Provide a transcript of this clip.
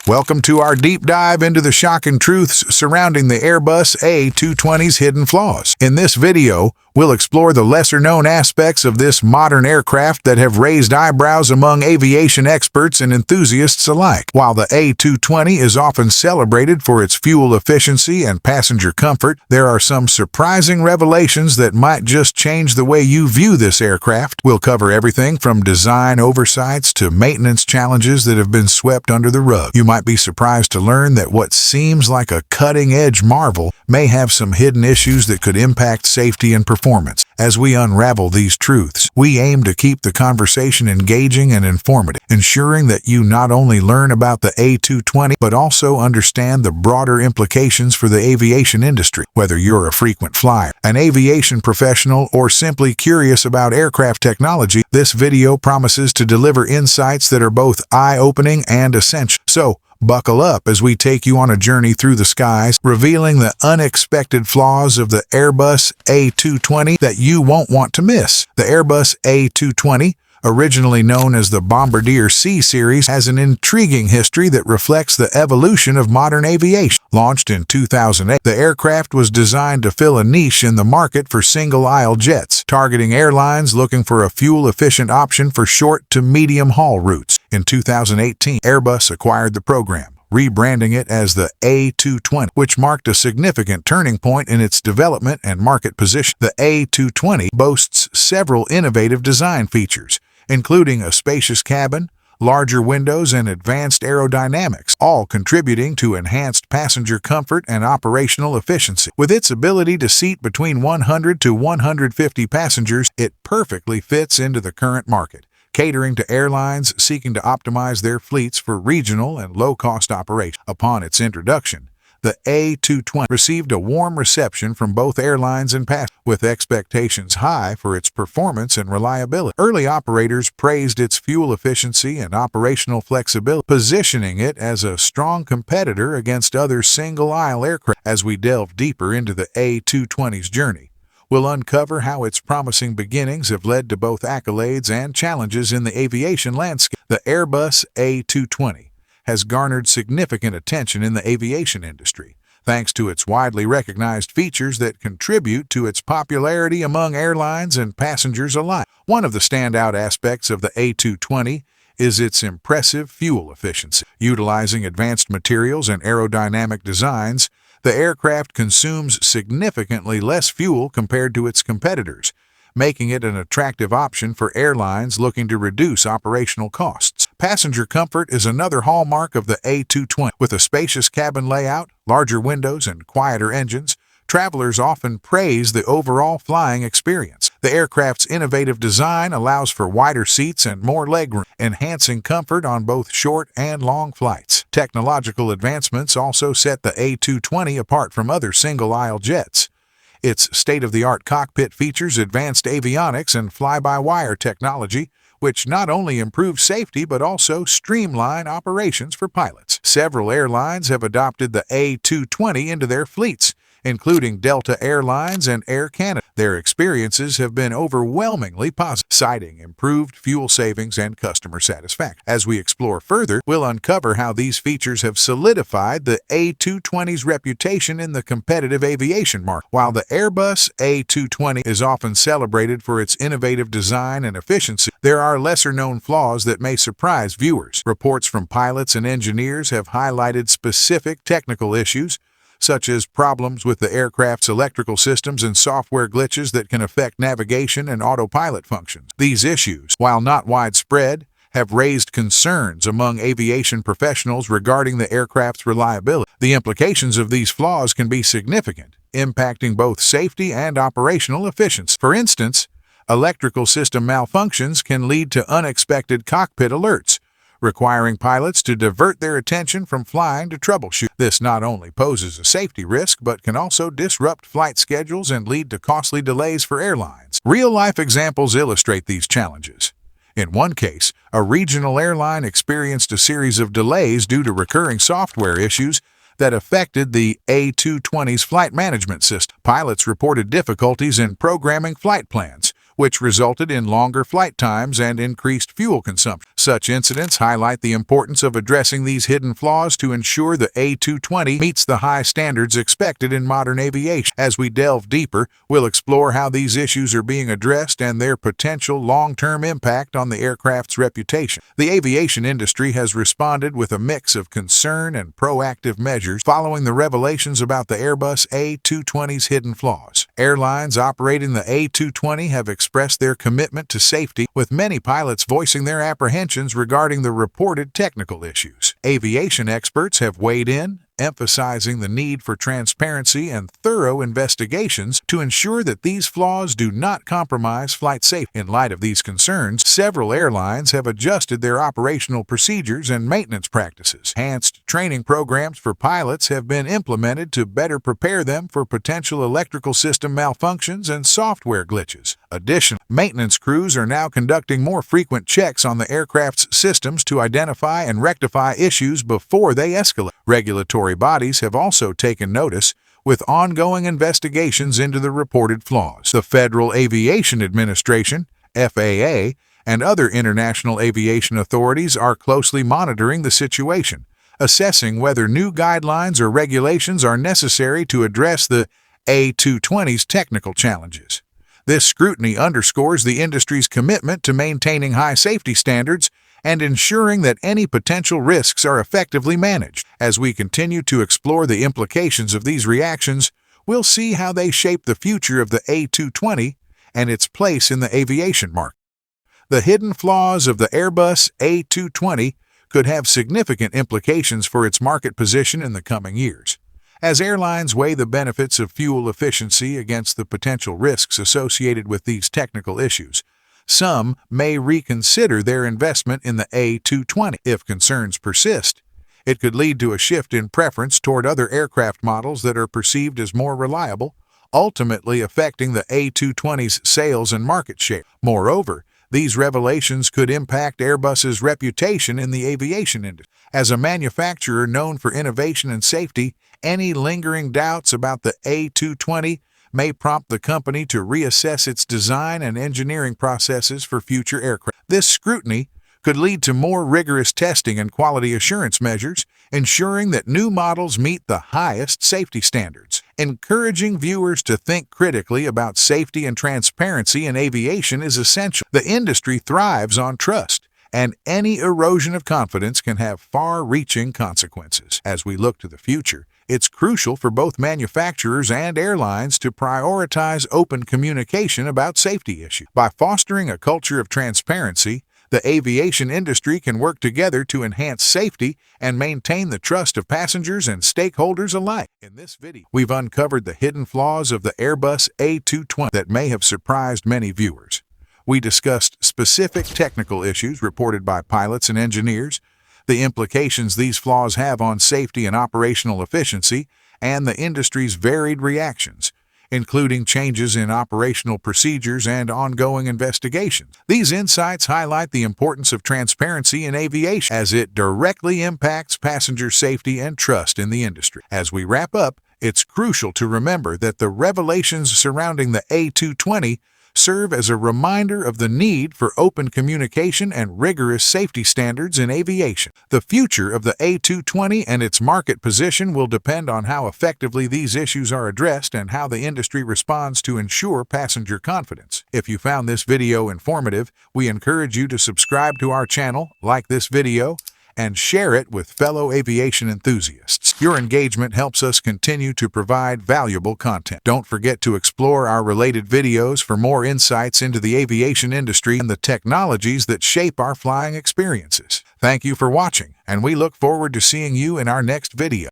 Welcome to our deep dive into the shocking truths surrounding the Airbus A220's hidden flaws. In this video, we'll explore the lesser-known aspects of this modern aircraft that have raised eyebrows among aviation experts and enthusiasts alike. While the A220 is often celebrated for its fuel efficiency and passenger comfort, there are some surprising revelations that might just change the way you view this aircraft. We'll cover everything from design oversights to maintenance challenges that have been swept under the rug. You might be surprised to learn that what seems like a cutting-edge marvel may have some hidden issues that could impact safety and performance. As we unravel these truths, we aim to keep the conversation engaging and informative, ensuring that you not only learn about the A220 but also understand the broader implications for the aviation industry. Whether you're a frequent flyer, an aviation professional, or simply curious about aircraft technology, this video promises to deliver insights that are both eye-opening and essential. So, buckle up as we take you on a journey through the skies, revealing the unexpected flaws of the Airbus A220 that you won't want to miss. The Airbus A220, originally known as the Bombardier C Series, has an intriguing history that reflects the evolution of modern aviation. Launched in 2008, the aircraft was designed to fill a niche in the market for single-aisle jets, targeting airlines looking for a fuel-efficient option for short to medium-haul routes. In 2018, Airbus acquired the program, rebranding it as the A220, which marked a significant turning point in its development and market position. The A220 boasts several innovative design features, including a spacious cabin, larger windows, and advanced aerodynamics, all contributing to enhanced passenger comfort and operational efficiency. With its ability to seat between 100 to 150 passengers, it perfectly fits into the current market, catering to airlines seeking to optimize their fleets for regional and low-cost operations. Upon its introduction, the A220 received a warm reception from both airlines and passengers, with expectations high for its performance and reliability. Early operators praised its fuel efficiency and operational flexibility, positioning it as a strong competitor against other single-aisle aircraft. As we delve deeper into the A220's journey, we'll uncover how its promising beginnings have led to both accolades and challenges in the aviation landscape. The Airbus A220 has garnered significant attention in the aviation industry, thanks to its widely recognized features that contribute to its popularity among airlines and passengers alike. One of the standout aspects of the A220 is its impressive fuel efficiency. Utilizing advanced materials and aerodynamic designs, the aircraft consumes significantly less fuel compared to its competitors, making it an attractive option for airlines looking to reduce operational costs. Passenger comfort is another hallmark of the A220. With a spacious cabin layout, larger windows, and quieter engines, travelers often praise the overall flying experience. The aircraft's innovative design allows for wider seats and more legroom, enhancing comfort on both short and long flights. Technological advancements also set the A220 apart from other single-aisle jets. Its state-of-the-art cockpit features advanced avionics and fly-by-wire technology, which not only improve safety but also streamline operations for pilots. Several airlines have adopted the A220 into their fleets, including Delta Airlines and Air Canada. Their experiences have been overwhelmingly positive, citing improved fuel savings and customer satisfaction. As we explore further, we'll uncover how these features have solidified the A220's reputation in the competitive aviation market. While the Airbus A220 is often celebrated for its innovative design and efficiency, there are lesser-known flaws that may surprise viewers. Reports from pilots and engineers have highlighted specific technical issues, such as problems with the aircraft's electrical systems and software glitches that can affect navigation and autopilot functions. These issues, while not widespread, have raised concerns among aviation professionals regarding the aircraft's reliability. The implications of these flaws can be significant, impacting both safety and operational efficiency. For instance, electrical system malfunctions can lead to unexpected cockpit alerts, requiring pilots to divert their attention from flying to troubleshoot. This not only poses a safety risk, but can also disrupt flight schedules and lead to costly delays for airlines. Real-life examples illustrate these challenges. In one case, a regional airline experienced a series of delays due to recurring software issues that affected the A220's flight management system. Pilots reported difficulties in programming flight plans, which resulted in longer flight times and increased fuel consumption. Such incidents highlight the importance of addressing these hidden flaws to ensure the A220 meets the high standards expected in modern aviation. As we delve deeper, we'll explore how these issues are being addressed and their potential long-term impact on the aircraft's reputation. The aviation industry has responded with a mix of concern and proactive measures following the revelations about the Airbus A220's hidden flaws. Airlines operating the A220 have expressed their commitment to safety, with many pilots voicing their apprehensions regarding the reported technical issues. Aviation experts have weighed in, emphasizing the need for transparency and thorough investigations to ensure that these flaws do not compromise flight safety. In light of these concerns, several airlines have adjusted their operational procedures and maintenance practices. Enhanced training programs for pilots have been implemented to better prepare them for potential electrical system malfunctions and software glitches. Additionally, maintenance crews are now conducting more frequent checks on the aircraft's systems to identify and rectify issues before they escalate. Regulatory bodies have also taken notice, with ongoing investigations into the reported flaws. The Federal Aviation Administration, FAA, and other international aviation authorities are closely monitoring the situation, assessing whether new guidelines or regulations are necessary to address the A220's technical challenges. This scrutiny underscores the industry's commitment to maintaining high safety standards and ensuring that any potential risks are effectively managed. As we continue to explore the implications of these reactions, we'll see how they shape the future of the A220 and its place in the aviation market. The hidden flaws of the Airbus A220 could have significant implications for its market position in the coming years. As airlines weigh the benefits of fuel efficiency against the potential risks associated with these technical issues, some may reconsider their investment in the A220. If concerns persist, it could lead to a shift in preference toward other aircraft models that are perceived as more reliable, ultimately affecting the A220's sales and market share. Moreover, these revelations could impact Airbus's reputation in the aviation industry. As a manufacturer known for innovation and safety, any lingering doubts about the A220 may prompt the company to reassess its design and engineering processes for future aircraft. This scrutiny could lead to more rigorous testing and quality assurance measures, ensuring that new models meet the highest safety standards. Encouraging viewers to think critically about safety and transparency in aviation is essential. The industry thrives on trust, and any erosion of confidence can have far-reaching consequences. As we look to the future, it's crucial for both manufacturers and airlines to prioritize open communication about safety issues. By fostering a culture of transparency, the aviation industry can work together to enhance safety and maintain the trust of passengers and stakeholders alike. In this video, we've uncovered the hidden flaws of the Airbus A220 that may have surprised many viewers. We discussed specific technical issues reported by pilots and engineers, the implications these flaws have on safety and operational efficiency, and the industry's varied reactions, including changes in operational procedures and ongoing investigations. These insights highlight the importance of transparency in aviation, as it directly impacts passenger safety and trust in the industry. As we wrap up, it's crucial to remember that the revelations surrounding the A220 serve as a reminder of the need for open communication and rigorous safety standards in aviation. The future of the A220 and its market position will depend on how effectively these issues are addressed and how the industry responds to ensure passenger confidence. If you found this video informative, we encourage you to subscribe to our channel, like this video, and share it with fellow aviation enthusiasts. Your engagement helps us continue to provide valuable content. Don't forget to explore our related videos for more insights into the aviation industry and the technologies that shape our flying experiences. Thank you for watching, and we look forward to seeing you in our next video.